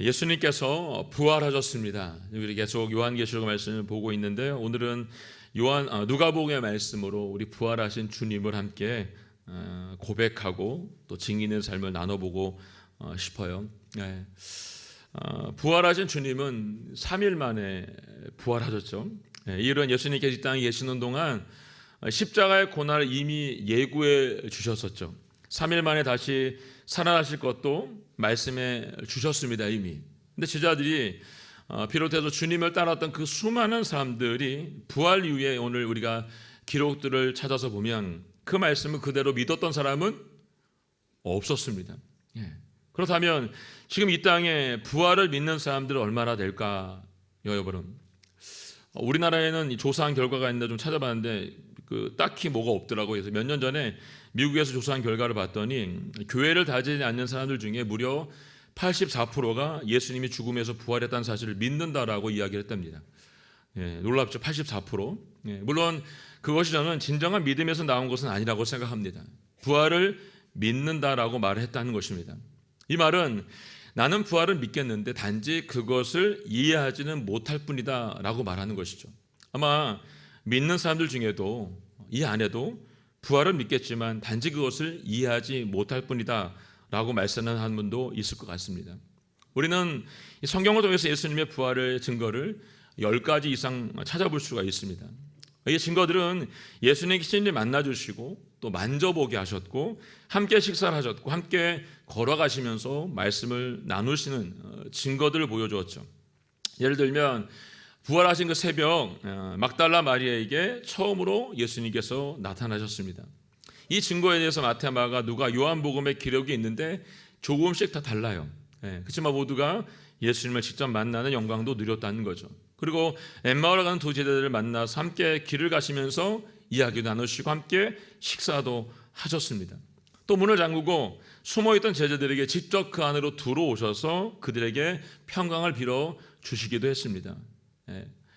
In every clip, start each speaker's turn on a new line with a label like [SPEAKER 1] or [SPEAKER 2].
[SPEAKER 1] 예수님께서 부활하셨습니다. 우리 계속 요한계시록 말씀을 보고 있는데요. 오늘은 누가복음의 말씀으로 우리 부활하신 주님을 함께 고백하고 또 증인의 삶을 나눠보고 싶어요. 부활하신 주님은 3일 만에 부활하셨죠. 이런 예수님께서 이 땅에 계시는 동안 십자가의 고난을 이미 예고해 주셨었죠. 3일 만에 다시 살아나실 것도 말씀해 주셨습니다, 이미. 근데 제자들이 비롯해서 주님을 따랐던 그 수많은 사람들이 부활 이후에 오늘 우리가 기록들을 찾아서 보면 그 말씀을 그대로 믿었던 사람은 없었습니다. 그렇다면 지금 이 땅에 부활을 믿는 사람들은 얼마나 될까요, 여러분? 우리나라에는 조사한 결과가 있는데 좀 찾아봤는데 딱히 뭐가 없더라고요. 그래서 몇 년 전에 미국에서 조사한 결과를 봤더니 교회를 다니지 않는 사람들 중에 무려 84%가 예수님이 죽음에서 부활했다는 사실을 믿는다라고 이야기를 했답니다. 놀랍죠? 84%. 물론 그것이 저는 진정한 믿음에서 나온 것은 아니라고 생각합니다. 부활을 믿는다라고 말을 했다는 것입니다. 이 말은 나는 부활을 믿겠는데 단지 그것을 이해하지는 못할 뿐이다 라고 말하는 것이죠. 아마 믿는 사람들 중에도 이 안에도 부활을 믿겠지만 단지 그것을 이해하지 못할 뿐이다 라고 말씀하는 분도 있을 것 같습니다. 우리는 성경을 통해서 예수님의 부활의 증거를 10가지 이상 찾아볼 수가 있습니다. 이 증거들은 예수님이 친히 만나주시고 또 만져보게 하셨고 함께 식사를 하셨고 함께 걸어가시면서 말씀을 나누시는 증거들을 보여주었죠. 예를 들면 부활하신 그 새벽 막달라 마리아에게 처음으로 예수님께서 나타나셨습니다. 이 증거에 대해서 마태, 마가, 누가, 요한복음의 기록이 있는데 조금씩 다 달라요. 그렇지만 모두가 예수님을 직접 만나는 영광도 누렸다는 거죠. 그리고 엠마오를 가는 두 제자들을 만나서 함께 길을 가시면서 이야기 나누시고 함께 식사도 하셨습니다. 또 문을 잠그고 숨어있던 제자들에게 직접 그 안으로 들어오셔서 그들에게 평강을 빌어 주시기도 했습니다.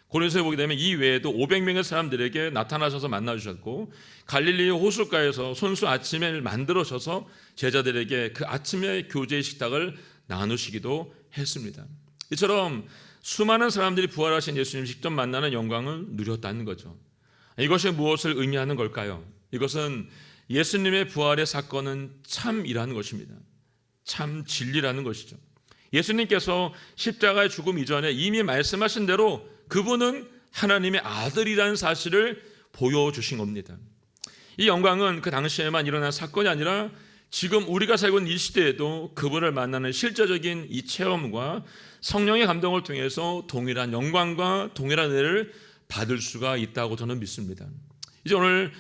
[SPEAKER 1] 고린도서에 보게 되면 이 외에도 500명의 사람들에게 나타나셔서 만나주셨고 갈릴리 호숫가에서 손수 아침을 만들어셔서 제자들에게 그 아침의 교제의 식탁을 나누시기도 했습니다. 이처럼 수많은 사람들이 부활하신 예수님 직접 만나는 영광을 누렸다는 거죠. 이것이 무엇을 의미하는 걸까요? 이것은 예수님의 부활의 사건은 참이라는 것입니다. 참 진리라는 것이죠. 예수님께서 십자가의 죽음 이전에 이미 말씀하신 대로 그분은 하나님의 아들이라는 사실을 보여주신 겁니다. 이 영광은 그 당시에만 일어난 사건이 아니라 지금 우리가 살고 있는 이 시대에도 그분을 만나는 실제적인 이 체험과 성령의 감동을 통해서 동일한 영광과 동일한 은혜를 받을 수가 있다고 저는 믿습니다. 이제 오늘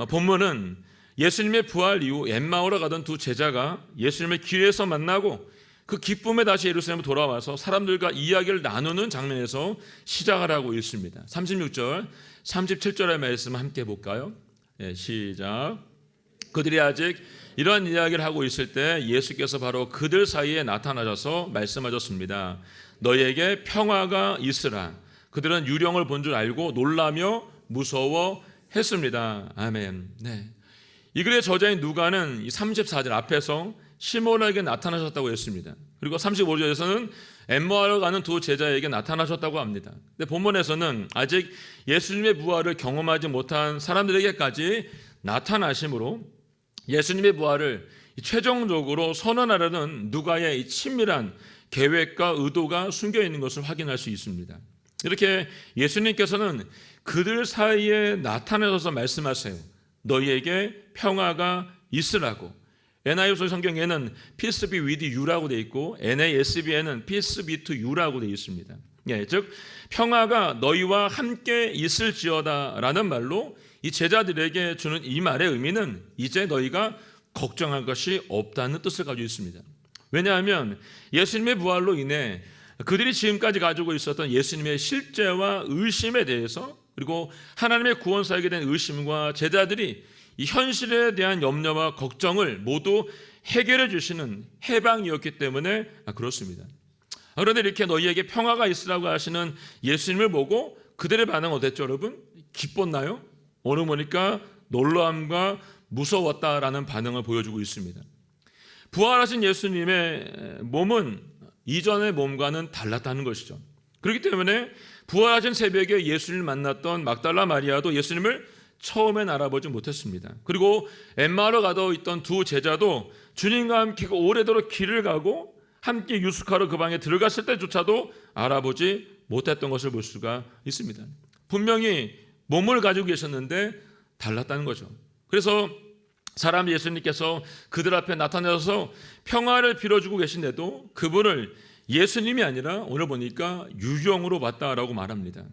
[SPEAKER 1] 본문은 예수님의 부활 이후 엠마오로 가던 두 제자가 예수님을 길에서 만나고 그 기쁨에 다시 예루살렘으로 돌아와서 사람들과 이야기를 나누는 장면에서 시작을 하고 있습니다. 36절, 37절의 말씀 함께 볼까요? 시작. 그들이 아직 이런 이야기를 하고 있을 때 예수께서 바로 그들 사이에 나타나셔서 말씀하셨습니다. 너희에게 평화가 있으라. 그들은 유령을 본 줄 알고 놀라며 무서워했습니다. 아멘. 이 글의 저자인 누가는 34절 앞에서 시몬에게 나타나셨다고 했습니다. 그리고 35절에서는 엠마오로 가는 두 제자에게 나타나셨다고 합니다. 근데 본문에서는 아직 예수님의 부활을 경험하지 못한 사람들에게까지 나타나심으로 예수님의 부활을 최종적으로 선언하려는 누가의 친밀한 계획과 의도가 숨겨 있는 것을 확인할 수 있습니다. 이렇게 예수님께서는 그들 사이에 나타나셔서 말씀하세요. 너희에게 평화가 있으라고. NIV 성경에는 Peace be with you라고 되어 있고 NASB에는 Peace be to you라고 되어 있습니다. 즉 평화가 너희와 함께 있을지어다라는 말로 이 제자들에게 주는 이 말의 의미는 이제 너희가 걱정할 것이 없다는 뜻을 가지고 있습니다. 왜냐하면 예수님의 부활로 인해 그들이 지금까지 가지고 있었던 예수님의 실제와 의심에 대해서 그리고 하나님의 구원사에게 대한 의심과 제자들이 이 현실에 대한 염려와 걱정을 모두 해결해 주시는 해방이었기 때문에 그렇습니다. 그런데 이렇게 너희에게 평화가 있으라고 하시는 예수님을 보고 그들의 반응은 어땠죠, 여러분? 기뻤나요? 오늘 보니까 놀라움과 무서웠다라는 반응을 보여주고 있습니다. 부활하신 예수님의 몸은 이전의 몸과는 달랐다는 것이죠. 그렇기 때문에 부활하신 새벽에 예수님을 만났던 막달라 마리아도 예수님을 처음엔 알아보지 못했습니다. 그리고 엠마오로 가도 있던 두 제자도 주님과 함께 오래도록 길을 가고 함께 유숙하러 그 방에 들어갔을 때조차도 알아보지 못했던 것을 볼 수가 있습니다. 분명히 몸을 가지고 계셨는데 달랐다는 거죠. 그래서 사람 예수님께서 그들 앞에 나타나서 평화를 빌어주고 계신데도 그분을 예수님이 아니라 오늘 보니까 유령으로 봤다라고 말합니다.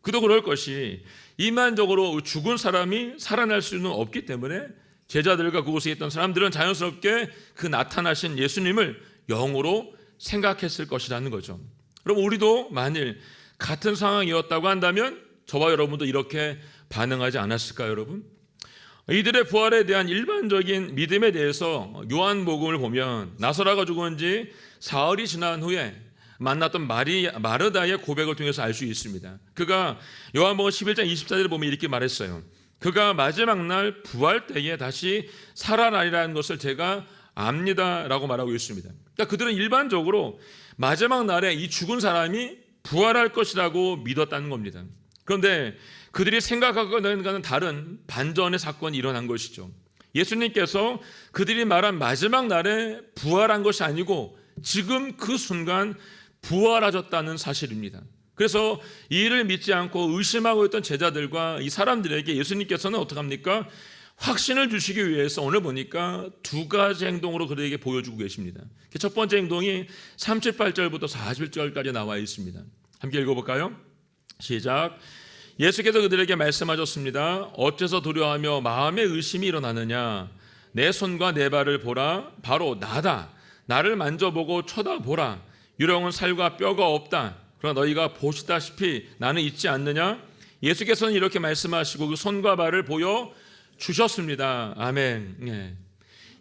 [SPEAKER 1] 그도 그럴 것이 이만적으로 죽은 사람이 살아날 수는 없기 때문에 제자들과 그곳에 있던 사람들은 자연스럽게 그 나타나신 예수님을 영으로 생각했을 것이라는 거죠. 그럼 우리도 만일 같은 상황이었다고 한다면 저와 여러분도 이렇게 반응하지 않았을까요, 여러분? 이들의 부활에 대한 일반적인 믿음에 대해서 요한복음을 보면 나사로가 죽은 지 사흘이 지난 후에 만났던 마르다의 고백을 통해서 알 수 있습니다. 그가 요한복음 11장 24절을 보면 이렇게 말했어요. 그가 마지막 날 부활 때에 다시 살아나리라는 것을 제가 압니다라고 말하고 있습니다. 그러니까 그들은 일반적으로 마지막 날에 이 죽은 사람이 부활할 것이라고 믿었다는 겁니다. 그런데 그들이 생각하고는 다른 반전의 사건이 일어난 것이죠. 예수님께서 그들이 말한 마지막 날에 부활한 것이 아니고 지금 그 순간 부활하셨다는 사실입니다. 그래서 이 일을 믿지 않고 의심하고 있던 제자들과 이 사람들에게 예수님께서는 어떻게 합니까? 확신을 주시기 위해서 오늘 보니까 두 가지 행동으로 그들에게 보여주고 계십니다. 첫 번째 행동이 38절부터 41절까지 나와 있습니다. 함께 읽어볼까요? 시작. 예수께서 그들에게 말씀하셨습니다. 어째서 두려워하며 마음에 의심이 일어나느냐? 내 손과 내 발을 보라. 바로 나다. 나를 만져보고 쳐다보라. 유령은 살과 뼈가 없다. 그러나 너희가 보시다시피 나는 있지 않느냐? 예수께서는 이렇게 말씀하시고 그 손과 발을 보여 주셨습니다. 아멘. 예.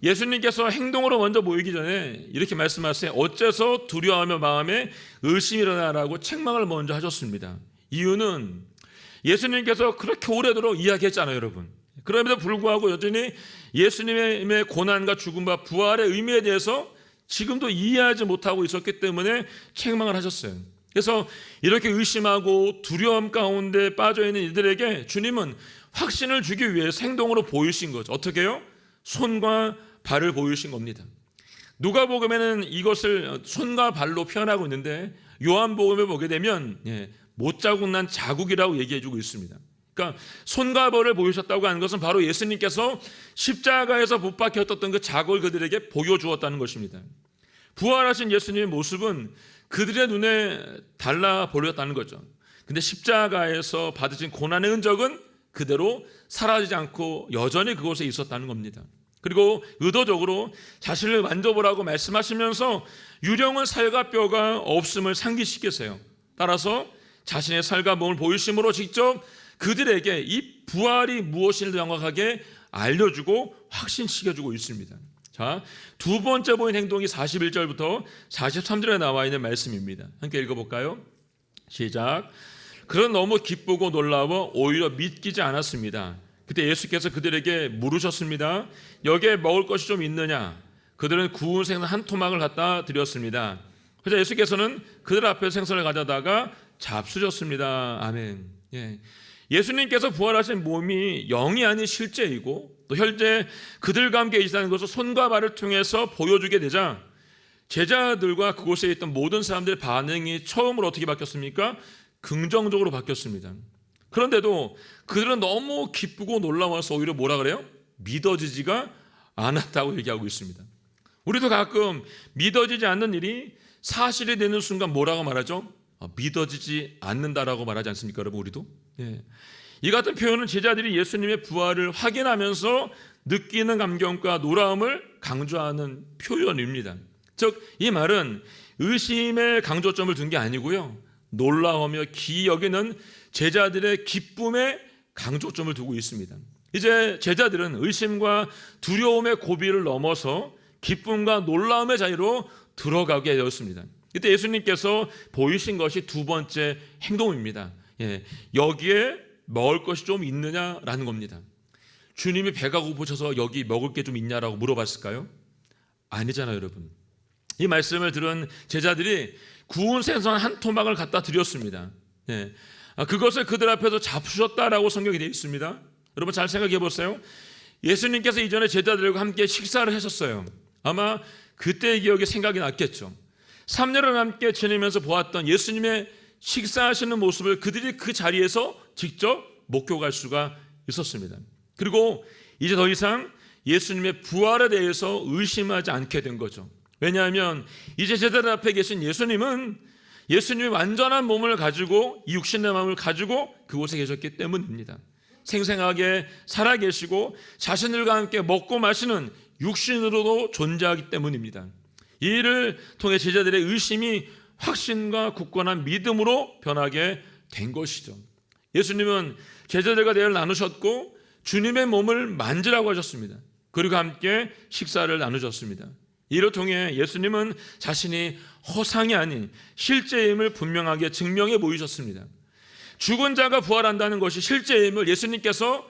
[SPEAKER 1] 예수님께서 행동으로 먼저 보이기 전에 이렇게 말씀하세요. 어째서 두려워하며 마음에 의심이 일어나라고 책망을 먼저 하셨습니다. 이유는 예수님께서 그렇게 오래도록 이야기했잖아요, 여러분. 그럼에도 불구하고 여전히 예수님의 고난과 죽음과 부활의 의미에 대해서 지금도 이해하지 못하고 있었기 때문에 책망을 하셨어요. 그래서 이렇게 의심하고 두려움 가운데 빠져있는 이들에게 주님은 확신을 주기 위해서 행동으로 보이신 거죠. 어떻게 해요? 손과 발을 보이신 겁니다. 누가복음에는 이것을 손과 발로 표현하고 있는데 요한복음에 보게 되면 못자국 난 자국이라고 얘기해주고 있습니다. 그러니까 손과 발을 보이셨다고 하는 것은 바로 예수님께서 십자가에서 못 박혔던 그 자국을 그들에게 보여주었다는 것입니다. 부활하신 예수님의 모습은 그들의 눈에 달라 보였다는 거죠. 근데 십자가에서 받으신 고난의 흔적은 그대로 사라지지 않고 여전히 그곳에 있었다는 겁니다. 그리고 의도적으로 자신을 만져보라고 말씀하시면서 유령은 살과 뼈가 없음을 상기시키세요. 따라서 자신의 살과 몸을 보이심으로 직접 그들에게 이 부활이 무엇인지 정확하게 알려주고 확신시켜주고 있습니다. 자, 두 번째 보인 행동이 41절부터 43절에 나와 있는 말씀입니다. 함께 읽어볼까요? 시작. 그런 너무 기쁘고 놀라워 오히려 믿기지 않았습니다. 그때 예수께서 그들에게 물으셨습니다. 여기에 먹을 것이 좀 있느냐? 그들은 구운 생선 한 토막을 갖다 드렸습니다. 그래서 예수께서는 그들 앞에 생선을 가져다가 잡수셨습니다. 아멘. 예. 예수님께서 부활하신 몸이 영이 아닌 실제이고 또 현재 그들과 함께 계시다는 것을 손과 발을 통해서 보여주게 되자 제자들과 그곳에 있던 모든 사람들의 반응이 처음으로 어떻게 바뀌었습니까? 긍정적으로 바뀌었습니다. 그런데도 그들은 너무 기쁘고 놀라워서 오히려 뭐라 그래요? 믿어지지가 않았다고 얘기하고 있습니다. 우리도 가끔 믿어지지 않는 일이 사실이 되는 순간 뭐라고 말하죠? 믿어지지 않는다라고 말하지 않습니까, 여러분? 우리도? 예. 이 같은 표현은 제자들이 예수님의 부활을 확인하면서 느끼는 감격과 놀라움을 강조하는 표현입니다. 즉, 이 말은 의심의 강조점을 둔 게 아니고요, 놀라우며 기이 여기는 제자들의 기쁨에 강조점을 두고 있습니다. 이제 제자들은 의심과 두려움의 고비를 넘어서 기쁨과 놀라움의 자리로 들어가게 되었습니다. 이때 예수님께서 보이신 것이 두 번째 행동입니다. 여기에 먹을 것이 좀 있느냐라는 겁니다. 주님이 배가 고프셔서 여기 먹을 게 좀 있냐라고 물어봤을까요? 아니잖아요, 여러분. 이 말씀을 들은 제자들이 구운 생선 한 토막을 갖다 드렸습니다. 그것을 그들 앞에서 잡수셨다라고 성경이 되어 있습니다. 여러분 잘 생각해 보세요. 예수님께서 이전에 제자들과 함께 식사를 하셨어요. 아마 그때의 기억이 생각이 났겠죠. 3년을 함께 지내면서 보았던 예수님의 식사하시는 모습을 그들이 그 자리에서 직접 목격할 수가 있었습니다. 그리고 이제 더 이상 예수님의 부활에 대해서 의심하지 않게 된 거죠. 왜냐하면 이제 제자들 앞에 계신 예수님은 예수님이 완전한 몸을 가지고 이 육신의 마음을 가지고 그곳에 계셨기 때문입니다. 생생하게 살아계시고 자신들과 함께 먹고 마시는 육신으로도 존재하기 때문입니다. 이 일을 통해 제자들의 의심이 확신과 굳건한 믿음으로 변하게 된 것이죠. 예수님은 제자들과 대화를 나누셨고 주님의 몸을 만지라고 하셨습니다. 그리고 함께 식사를 나누셨습니다. 이를 통해 예수님은 자신이 허상이 아닌 실제임을 분명하게 증명해 보이셨습니다. 죽은 자가 부활한다는 것이 실제임을 예수님께서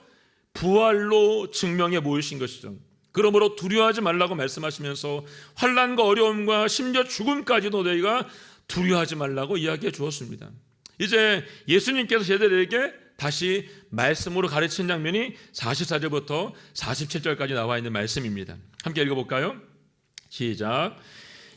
[SPEAKER 1] 부활로 증명해 보이신 것이죠. 그러므로 두려워하지 말라고 말씀하시면서 환난과 어려움과 심지어 죽음까지도 너희가 두려워하지 말라고 이야기해 주었습니다. 이제 예수님께서 제자들에게 다시 말씀으로 가르친 장면이 44절부터 47절까지 나와 있는 말씀입니다. 함께 읽어볼까요? 시작.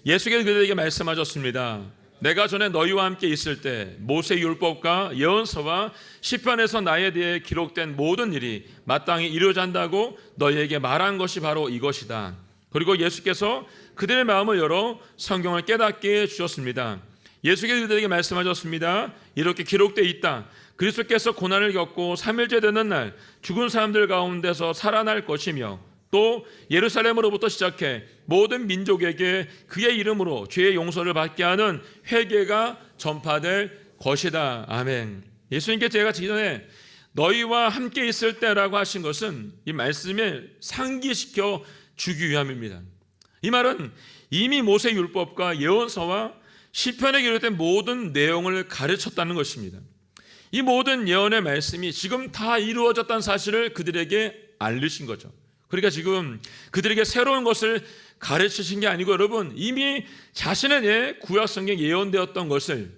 [SPEAKER 1] 예수께서 그들에게 말씀하셨습니다. 내가 전에 너희와 함께 있을 때 모세 율법과 예언서와 시편에서 나에 대해 기록된 모든 일이 마땅히 이루어져 한다고 너희에게 말한 것이 바로 이것이다. 그리고 예수께서 그들의 마음을 열어 성경을 깨닫게 해주셨습니다. 예수께서 그들에게 말씀하셨습니다. 이렇게 기록되어 있다. 그리스도께서 고난을 겪고 3일째 되는 날 죽은 사람들 가운데서 살아날 것이며 또 예루살렘으로부터 시작해 모든 민족에게 그의 이름으로 죄의 용서를 받게 하는 회개가 전파될 것이다. 아멘. 예수님께 제가 전에 너희와 함께 있을 때라고 하신 것은 이 말씀을 상기시켜 주기 위함입니다. 이 말은 이미 모세 율법과 예언서와 시편에 기록된 모든 내용을 가르쳤다는 것입니다. 이 모든 예언의 말씀이 지금 다 이루어졌다는 사실을 그들에게 알리신 거죠. 그러니까 지금 그들에게 새로운 것을 가르치신 게 아니고 여러분 이미 자신의 구약 성경에 예언되었던 것을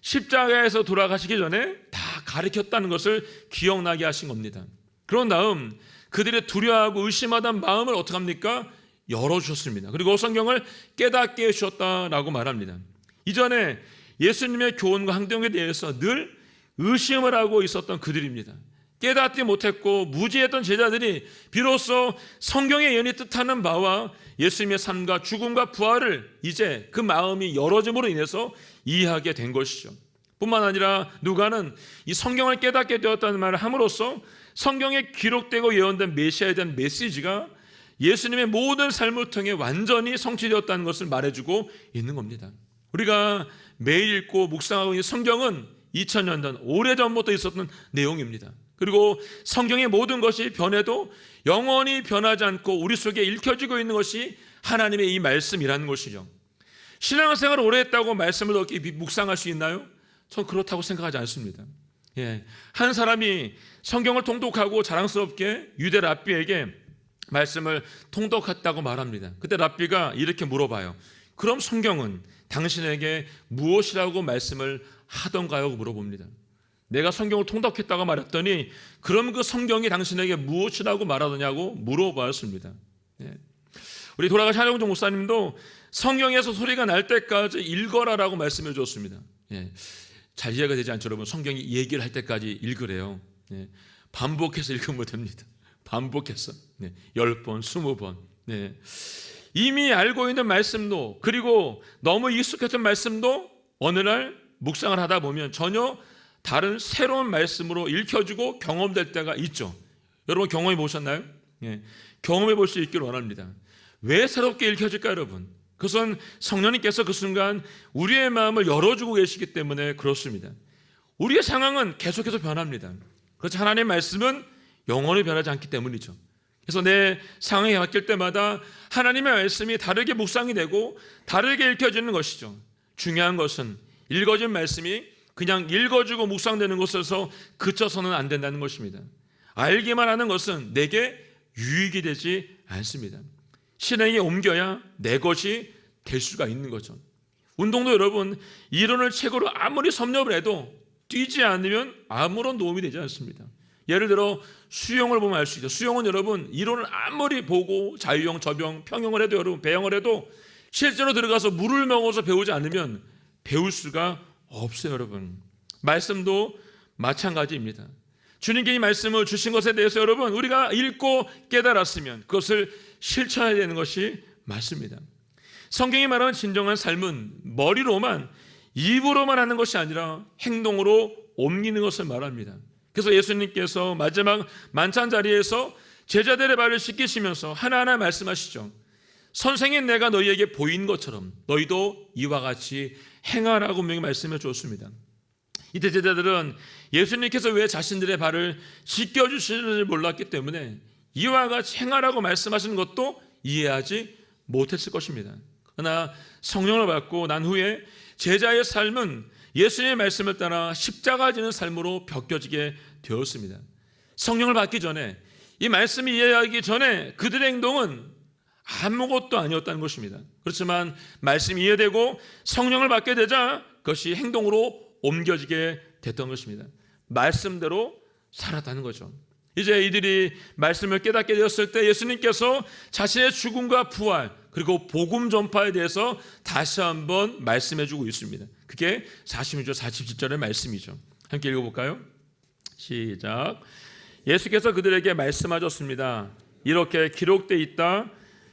[SPEAKER 1] 십자가에서 돌아가시기 전에 다 가르쳤다는 것을 기억나게 하신 겁니다. 그런 다음 그들의 두려워하고 의심하던 마음을 어떻게 합니까? 열어주셨습니다. 그리고 성경을 깨닫게 해주셨다라고 말합니다. 이전에 예수님의 교훈과 행동에 대해서 늘 의심을 하고 있었던 그들입니다. 깨닫지 못했고 무지했던 제자들이 비로소 성경의 예언이 뜻하는 바와 예수님의 삶과 죽음과 부활을 이제 그 마음이 열어짐으로 인해서 이해하게 된 것이죠. 뿐만 아니라 누가는 이 성경을 깨닫게 되었다는 말을 함으로써 성경에 기록되고 예언된 메시아에 대한 메시지가 예수님의 모든 삶을 통해 완전히 성취되었다는 것을 말해주고 있는 겁니다. 우리가 매일 읽고 묵상하고 있는 성경은 2000년 전 오래전부터 있었던 내용입니다. 그리고 성경의 모든 것이 변해도 영원히 변하지 않고 우리 속에 읽혀지고 있는 것이 하나님의 이 말씀이라는 것이죠. 신앙생활을 오래 했다고 말씀을 어떻게 묵상할 수 있나요? 전 그렇다고 생각하지 않습니다. 한 사람이 성경을 통독하고 자랑스럽게 유대 랍비에게 말씀을 통독했다고 말합니다. 그때 랍비가 이렇게 물어봐요. 그럼 성경은 당신에게 무엇이라고 말씀을 하던가요? 물어봅니다. 내가 성경을 통독했다고 말했더니 그럼 그 성경이 당신에게 무엇이라고 말하더냐고 물어보았습니다. 우리 돌아가신 한영종 목사님도 성경에서 소리가 날 때까지 읽어라라고 말씀해 주었습니다. 잘 이해가 되지 않죠, 여러분? 성경이 얘기를 할 때까지 읽으래요. 반복해서 읽으면 됩니다. 반복해서 10번, 20번. 이미 알고 있는 말씀도 그리고 너무 익숙했던 말씀도 어느 날 묵상을 하다 보면 전혀 다른 새로운 말씀으로 읽혀지고 경험될 때가 있죠. 여러분 경험해 보셨나요? 경험해 볼 수 있기를 원합니다. 왜 새롭게 읽혀질까 여러분? 그것은 성령님께서 그 순간 우리의 마음을 열어주고 계시기 때문에 그렇습니다. 우리의 상황은 계속해서 변합니다. 그렇지 하나님의 말씀은 영원히 변하지 않기 때문이죠. 그래서 내 상황이 바뀔 때마다 하나님의 말씀이 다르게 묵상이 되고 다르게 읽혀지는 것이죠. 중요한 것은 읽어진 말씀이 그냥 읽어주고 묵상되는 것에서 그쳐서는 안 된다는 것입니다. 알기만 하는 것은 내게 유익이 되지 않습니다. 실행에 옮겨야 내 것이 될 수가 있는 거죠. 운동도 여러분 이론을 책으로 아무리 섭렵을 해도 뛰지 않으면 아무런 도움이 되지 않습니다. 예를 들어 수영을 보면 알 수 있죠. 수영은 여러분 이론을 아무리 보고 자유형, 접영, 평형을 해도 여러분 배영을 해도 실제로 들어가서 물을 먹어서 배우지 않으면 배울 수가 없어요. 여러분 말씀도 마찬가지입니다. 주님께 이 말씀을 주신 것에 대해서 여러분 우리가 읽고 깨달았으면 그것을 실천해야 되는 것이 맞습니다. 성경이 말하는 진정한 삶은 머리로만 입으로만 하는 것이 아니라 행동으로 옮기는 것을 말합니다. 그래서 예수님께서 마지막 만찬 자리에서 제자들의 발을 씻기시면서 하나하나 말씀하시죠. 선생님 내가 너희에게 보인 것처럼 너희도 이와 같이 행하라고 분명히 말씀해 주었습니다. 이때 제자들은 예수님께서 왜 자신들의 발을 씻겨주시는지 몰랐기 때문에 이와 같이 행하라고 말씀하시는 것도 이해하지 못했을 것입니다. 그러나 성령을 받고 난 후에 제자의 삶은 예수님의 말씀을 따라 십자가 지는 삶으로 바뀌어지게 되었습니다. 성령을 받기 전에 이 말씀을 이해하기 전에 그들의 행동은 아무것도 아니었다는 것입니다. 그렇지만 말씀이 이해되고 성령을 받게 되자 그것이 행동으로 옮겨지게 됐던 것입니다. 말씀대로 살았다는 거죠. 이제 이들이 말씀을 깨닫게 되었을 때 예수님께서 자신의 죽음과 부활 그리고 복음 전파에 대해서 다시 한번 말씀해 주고 있습니다. 그게 46절 47절의 말씀이죠. 함께 읽어볼까요? 시작. 예수께서 그들에게 말씀하셨습니다. 이렇게 기록되어 있다.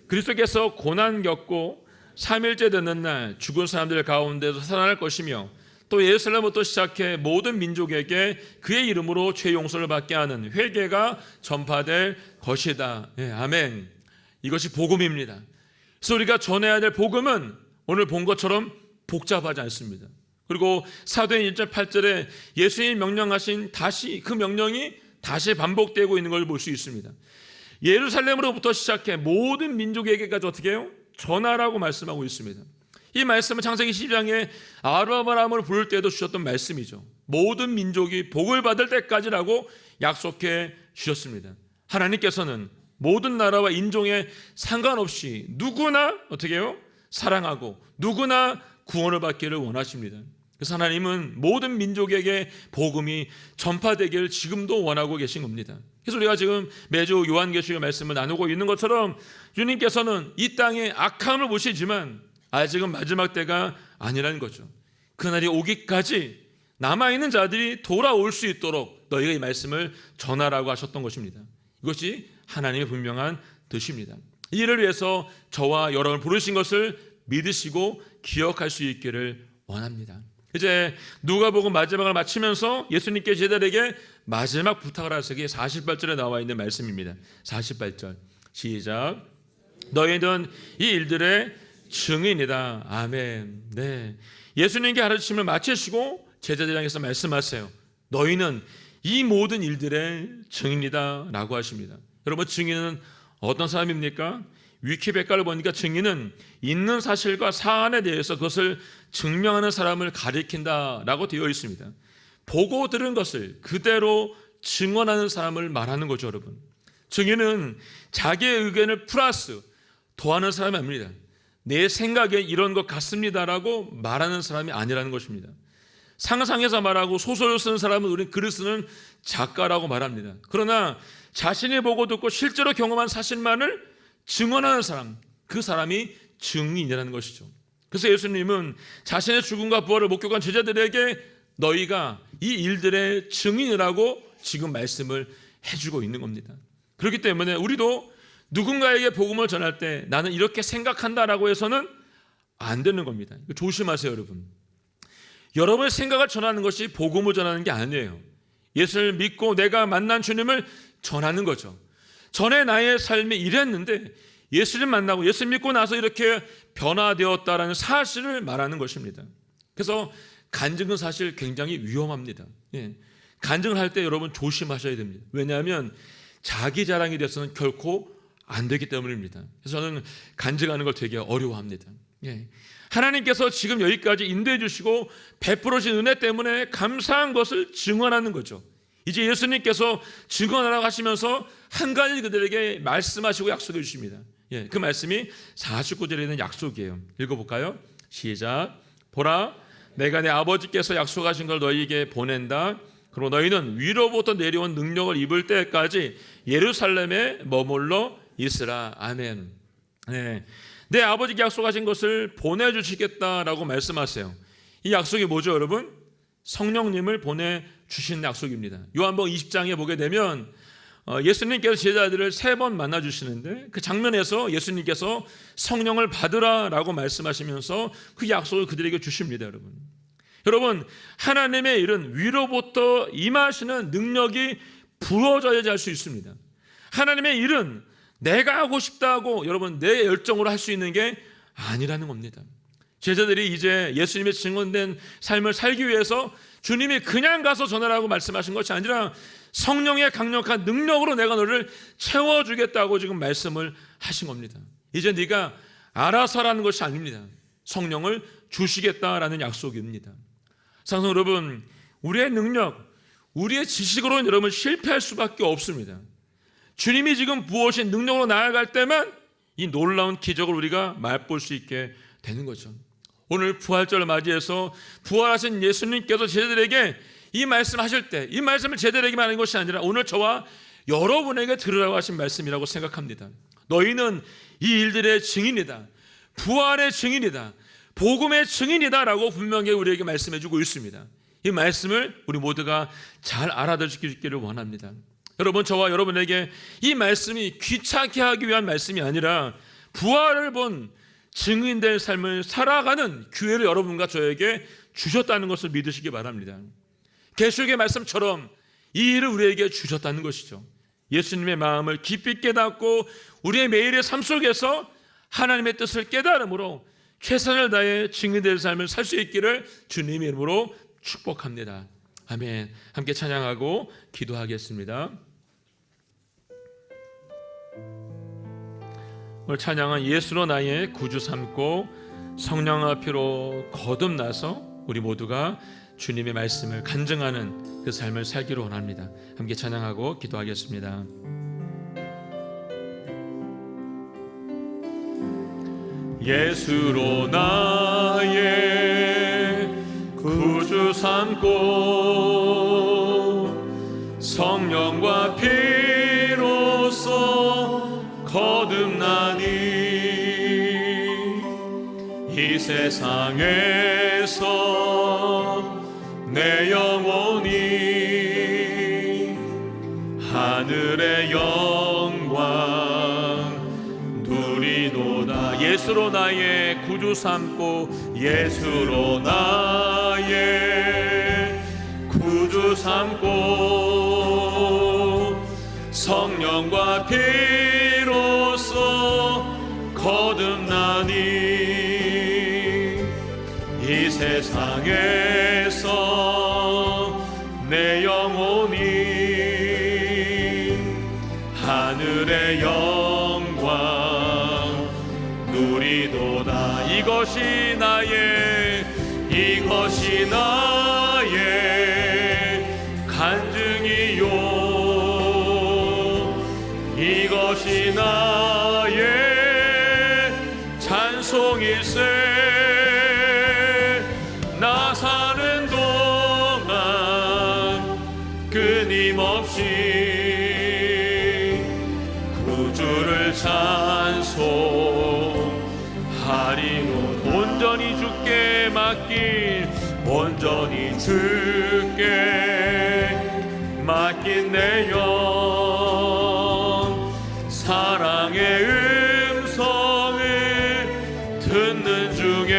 [SPEAKER 1] 그리스도께서 고난 겪고 3일째 되는 날 죽은 사람들 가운데서 살아날 것이며 또 예루살렘부터 시작해 모든 민족에게 그의 이름으로 죄 용서를 받게 하는 회개가 전파될 것이다. 네, 아멘. 이것이 복음입니다. 그래서 우리가 전해야 될 복음은 오늘 본 것처럼 복잡하지 않습니다. 그리고 사도행 1절 8절에 예수님이 명령하신 다시 그 명령이 다시 반복되고 있는 걸 볼 수 있습니다. 예루살렘으로부터 시작해 모든 민족에게까지 어떻게 해요? 전하라고 말씀하고 있습니다. 이 말씀은 창세기 12장에 아브라함을 부를 때도 주셨던 말씀이죠. 모든 민족이 복을 받을 때까지라고 약속해 주셨습니다. 하나님께서는 모든 나라와 인종에 상관없이 누구나 어떻게 해요? 사랑하고 누구나 구원을 받기를 원하십니다. 그래서 하나님은 모든 민족에게 복음이 전파되기를 지금도 원하고 계신 겁니다. 그래서 우리가 지금 매주 요한계시록 말씀을 나누고 있는 것처럼 주님께서는 이 땅에 악함을 보시지만 아직은 마지막 때가 아니라는 거죠. 그날이 오기까지 남아있는 자들이 돌아올 수 있도록 너희가 이 말씀을 전하라고 하셨던 것입니다. 이것이 하나님의 분명한 뜻입니다. 이 일을 위해서 저와 여러분을 부르신 것을 믿으시고 기억할 수 있기를 원합니다. 이제 누가복음 마지막을 마치면서 예수님께 제자들에게 마지막 부탁을 하시기 48절에 나와 있는 말씀입니다. 48절 시작. 너희는 이 일들의 증인이다. 아멘. 네. 예수님께 가르침을 마치시고 제자들 향해서 말씀하세요. 너희는 이 모든 일들의 증인이다 라고 하십니다. 여러분 증인은 어떤 사람입니까? 위키백과를 보니까 증인은 있는 사실과 사안에 대해서 그것을 증명하는 사람을 가리킨다라고 되어 있습니다. 보고 들은 것을 그대로 증언하는 사람을 말하는 거죠, 여러분. 증인은 자기의 의견을 플러스 더하는 사람이 아닙니다. 내 생각에 이런 것 같습니다라고 말하는 사람이 아니라는 것입니다. 상상해서 말하고 소설을 쓰는 사람은 우리는 글을 쓰는 작가라고 말합니다. 그러나 자신이 보고 듣고 실제로 경험한 사실만을 증언하는 사람, 그 사람이 증인이라는 것이죠. 그래서 예수님은 자신의 죽음과 부활을 목격한 제자들에게 너희가 이 일들의 증인이라고 지금 말씀을 해주고 있는 겁니다. 그렇기 때문에 우리도 누군가에게 복음을 전할 때 나는 이렇게 생각한다라고 해서는 안 되는 겁니다. 조심하세요, 여러분. 여러분의 생각을 전하는 것이 복음을 전하는 게 아니에요. 예수를 믿고 내가 만난 주님을 전하는 거죠. 전에 나의 삶이 이랬는데 예수를 만나고 예수 믿고 나서 이렇게 변화되었다라는 사실을 말하는 것입니다. 그래서 간증은 사실 굉장히 위험합니다. 간증을 할 때 여러분 조심하셔야 됩니다. 왜냐하면 자기 자랑이 돼서는 결코 안 되기 때문입니다. 그래서 저는 간증하는 걸 되게 어려워합니다. 하나님께서 지금 여기까지 인도해 주시고 베풀어 주신 은혜 때문에 감사한 것을 증언하는 거죠. 이제 예수님께서 증언하라고 하시면서 한 가지 그들에게 말씀하시고 약속해 주십니다. 예, 그 말씀이 49절에 있는 약속이에요. 읽어볼까요? 시작. 보라, 내가 내 아버지께서 약속하신 걸 너희에게 보낸다. 그리고 너희는 위로부터 내려온 능력을 입을 때까지 예루살렘에 머물러 있으라. 아멘. 네. 내 아버지께 약속하신 것을 보내주시겠다라고 말씀하세요. 이 약속이 뭐죠, 여러분? 성령님을 보내주신 약속입니다. 요한복음 20장에 보게 되면 예수님께서 제자들을 3번 만나주시는데 그 장면에서 예수님께서 성령을 받으라라고 말씀하시면서 그 약속을 그들에게 주십니다. 여러분, 하나님의 일은 위로부터 임하시는 능력이 부어져야지 할 수 있습니다. 하나님의 일은 내가 하고 싶다고 여러분 내 열정으로 할 수 있는 게 아니라는 겁니다. 제자들이 이제 예수님의 증언된 삶을 살기 위해서 주님이 그냥 가서 전하라고 말씀하신 것이 아니라 성령의 강력한 능력으로 내가 너를 채워주겠다고 지금 말씀을 하신 겁니다. 이제 네가 알아서라는 것이 아닙니다. 성령을 주시겠다라는 약속입니다. 사랑하는 여러분, 우리의 능력, 우리의 지식으로는 여러분 실패할 수밖에 없습니다. 주님이 지금 부어오신 능력으로 나아갈 때만 이 놀라운 기적을 우리가 맛볼 수 있게 되는 거죠. 오늘 부활절을 맞이해서 부활하신 예수님께서 제자들에게 이 말씀하실 때 이 말씀을 제자들에게만 하는 것이 아니라 오늘 저와 여러분에게 들으라고 하신 말씀이라고 생각합니다. 너희는 이 일들의 증인이다. 부활의 증인이다. 복음의 증인이다 라고 분명히 우리에게 말씀해주고 있습니다. 이 말씀을 우리 모두가 잘 알아듣기를 원합니다. 여러분, 저와 여러분에게 이 말씀이 귀찮게 하기 위한 말씀이 아니라 부활을 본 증인된 삶을 살아가는 기회를 여러분과 저에게 주셨다는 것을 믿으시기 바랍니다. 계시록의 말씀처럼 이 일을 우리에게 주셨다는 것이죠. 예수님의 마음을 깊이 깨닫고 우리의 매일의 삶 속에서 하나님의 뜻을 깨달음으로 최선을 다해 증인된 삶을 살 수 있기를 주님의 이름으로 축복합니다. 아멘. 함께 찬양하고 기도하겠습니다. 오늘 찬양은 예수로 나의 구주 삼고 성령과 피로 거듭나서 우리 모두가 주님의 말씀을 간증하는 그 삶을 살기를 원합니다. 함께 찬양하고 기도하겠습니다. 예수로 나의 구주 삼고 성령과 피로써 거듭나니 이 세상에서 내 영혼이 하늘의 영광 누리도다. 예수로 나의 구주 삼고 예수로 나의 구주 삼고 성령과 피로써 거듭나니 이 세상에서 내 영혼이 하늘의 영광 누리도다. 이것이 나의 간증이요 이것이 나의 찬송일세. 나 사는 동안 끊임없이 구주를 찬송하리로 온전히 주께 맡길 온전히 주께 맡긴 내 영 사랑의 음성을 듣는 중에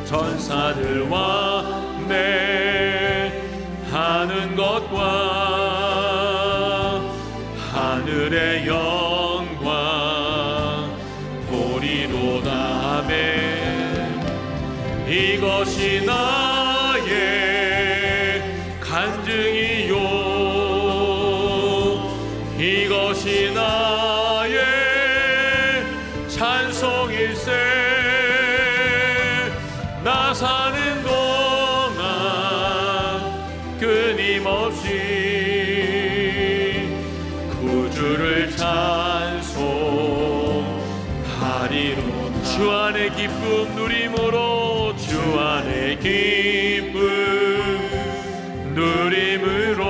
[SPEAKER 1] 전사들과 매하는 것과 하늘의 영광 보리로다. 아멘. 이것이 나의 간증이요 이것이 나의 찬송일세. 나 사는 동안 끊임없이 구주를 찬송하리로 주의 기쁨 누림으로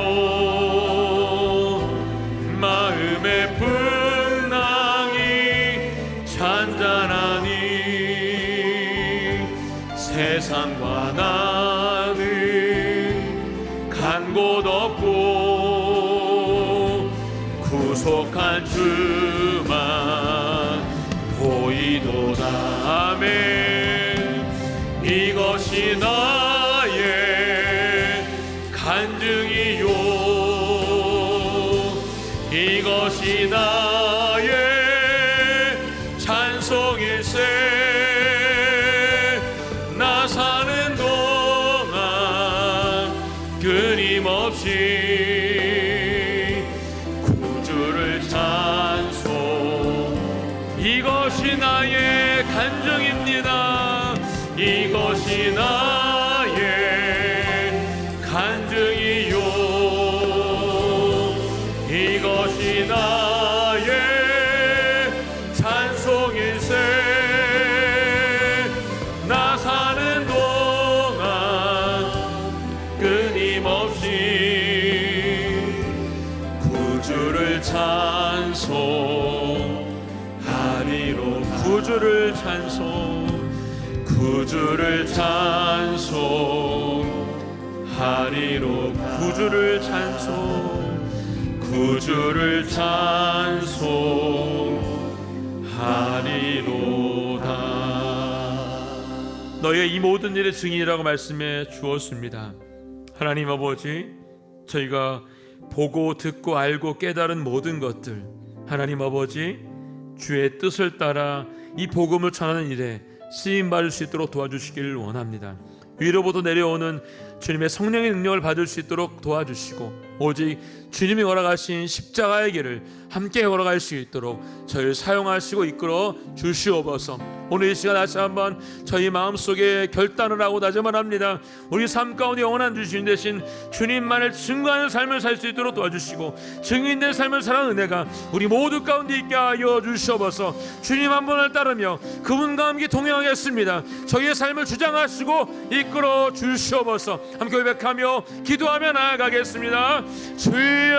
[SPEAKER 1] 마음의 풍랑이 잔잔하니 세상과 나는 간 곳 없고 구속한 주만 보이도다. 아멘. 이것이 나의 간증이요 이것이 나의 찬송일세. 나 사는 동안 끊임없이 구주를 찬송. 이것이 나의 간증입니다. 이것이 나의 간증이요 이것이 나의 찬송일세. 나 사는 동안 끊임없이 구주를 찬송하리로. 구주를 찬송 구주를 찬송하리로. 구주를 찬송 구주를 찬송하리로다. 너의 이 모든 일의 증인이라고 말씀해 주었습니다. 하나님 아버지, 저희가 보고 듣고 알고 깨달은 모든 것들, 하나님 아버지 주의 뜻을 따라 이 복음을 전하는 일에 쓰임받을 수 있도록 도와주시기를 원합니다. 위로부터 내려오는 주님의 성령의 능력을 받을 수 있도록 도와주시고, 오직 주님이 걸어가신 십자가의 길을 함께 걸어갈 수 있도록 저희를 사용하시고 이끌어 주시옵소서. 오늘 이 시간 다시 한번 저희 마음속에 결단을 하고 다짐을 합니다. 우리 삶 가운데 영원한 주신 대신 주님만을 증거하는 삶을 살 수 있도록 도와주시고, 증인된 삶을 살아가는 은혜가 우리 모두 가운데 있게 하여 주시옵소서. 주님 한 분을 따르며 그분과 함께 동행하겠습니다. 저희의 삶을 주장하시고 이끌어 주시옵소서. 함께 고백하며 기도하며 나아가겠습니다. 주여,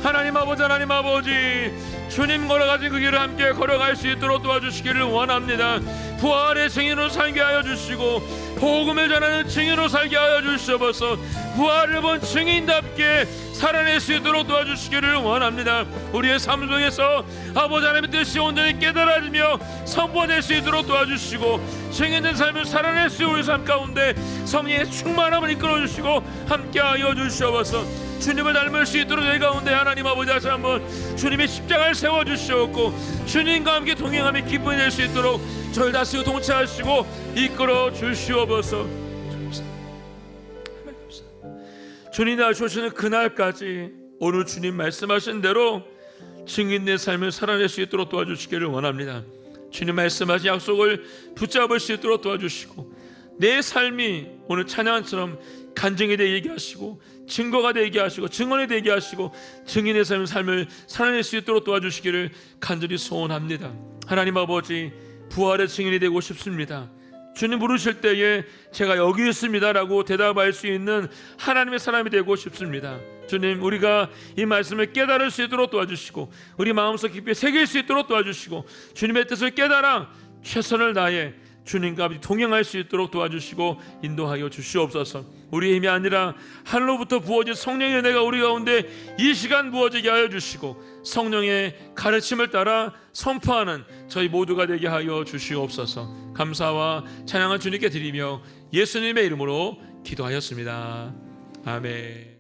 [SPEAKER 1] 하나님 아버지, 하나님 아버지, 주님 걸어가신 그 길을 함께 걸어갈 수 있도록 도와주시기를 원합니다. 부활의 증인으로 살게 하여 주시고 복음을 전하는 증인으로 살게 하여 주시옵소서. 부활을 본 증인답게 살아낼 수 있도록 도와주시기를 원합니다. 우리의 삶 속에서 아버지 하나님의 뜻이 온전히 깨달아지며 선포될 수 있도록 도와주시고, 증인된 삶을 살아낼 수 있는 우리 삶 가운데 성령의 충만함을 이끌어주시고 함께하여 주시옵소서. 주님을 닮을 수 있도록 저희 가운데 하나님 아버지 다시 한번 주님의 십자가를 세워주시옵고, 주님과 함께 동행하며 기쁨이 될 수 있도록 저를 다스리고 통치하시고 이끌어 주시옵소서. 주님 나주시는 그날까지 오늘 주님 말씀하신 대로 증인된 삶을 살아낼 수 있도록 도와주시기를 원합니다. 주님 말씀하신 약속을 붙잡을 수 있도록 도와주시고, 내 삶이 오늘 찬양처럼 간증이 되게 하시고 증거가 되게 하시고 증언이 되게 하시고 증인의 삶을 살아낼 수 있도록 도와주시기를 간절히 소원합니다. 하나님 아버지, 부활의 증인이 되고 싶습니다. 주님 부르실 때에 제가 여기 있습니다 라고 대답할 수 있는 하나님의 사람이 되고 싶습니다. 주님, 우리가 이 말씀을 깨달을 수 있도록 도와주시고 우리 마음속 깊이 새길 수 있도록 도와주시고, 주님의 뜻을 깨달아 최선을 다해 주님과 동행할 수 있도록 도와주시고 인도하여 주시옵소서. 우리의 힘이 아니라 하늘로부터 부어진 성령의 은혜가 우리 가운데 이 시간 부어지게 하여 주시고, 성령의 가르침을 따라 선포하는 저희 모두가 되게 하여 주시옵소서. 감사와 찬양을 주님께 드리며 예수님의 이름으로 기도하였습니다. 아멘.